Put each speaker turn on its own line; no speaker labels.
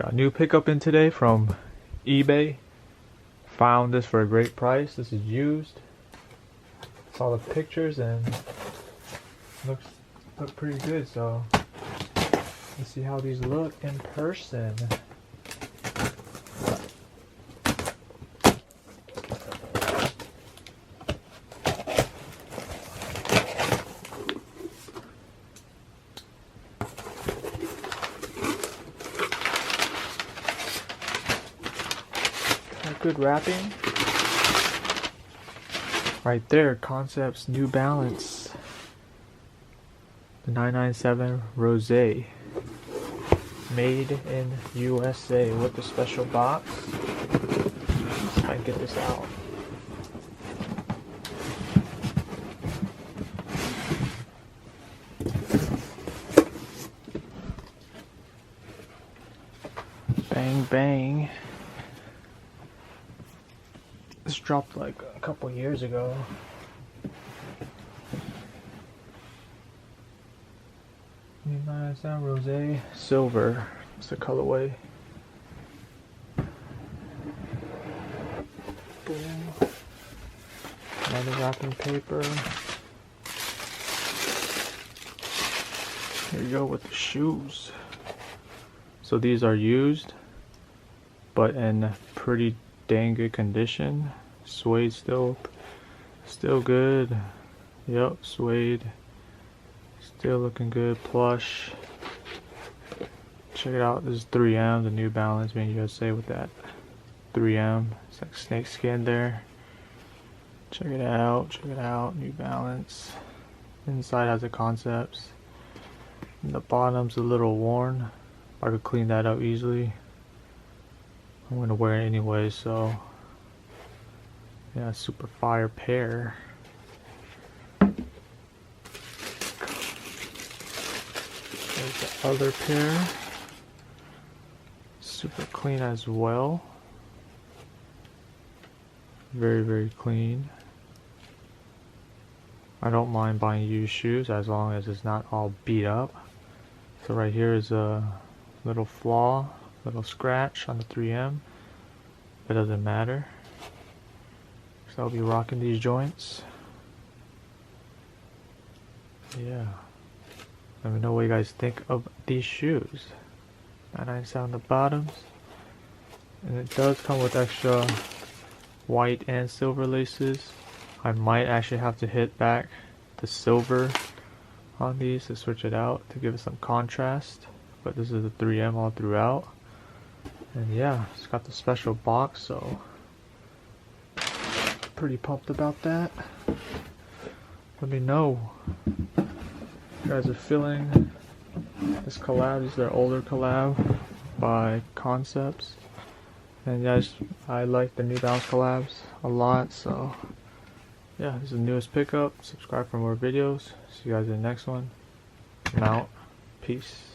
Got a new pickup in today from eBay. Found this for a great price. This is used. Saw the pictures and look pretty good. So let's see how these look in person. Good wrapping. Right there, Concepts New Balance. The 997 Rosé. Made in USA with the special box. Let's try and get this out. Bang bang. This dropped like a couple years ago. Nice, that Rosé silver. It's the colorway. Boom. Another wrapping paper. Here you go with the shoes. So these are used, but in pretty dang good condition. Suede still good. Yep, suede still looking good. Plush. Check it out. This is 3M, the New Balance made in USA with that 3M. It's like snake skin there. Check it out. Check it out. New Balance. Inside has the Concepts. And the bottom's a little worn. I could clean that up easily. I'm gonna wear it anyway, so yeah, super fire pair. There's the other pair. Super clean as well. Very, very clean. I don't mind buying used shoes as long as it's not all beat up. So right here is a little flaw, little scratch on the 3M. It doesn't matter. So I'll be rocking these joints. Yeah. Let me know what you guys think of these shoes. 997 on the bottoms. And it does come with extra white and silver laces. I might actually have to hit back the silver on these to switch it out to give it some contrast. But this is the 3M all throughout. And yeah, it's got the special box, so pretty pumped about that. Let me know if you guys are feeling this collab. This is their older collab by Concepts. And guys, I like the New Balance collabs a lot, so yeah, this is the newest pickup. Subscribe for more videos. See you guys in the next one. I'm out. Peace.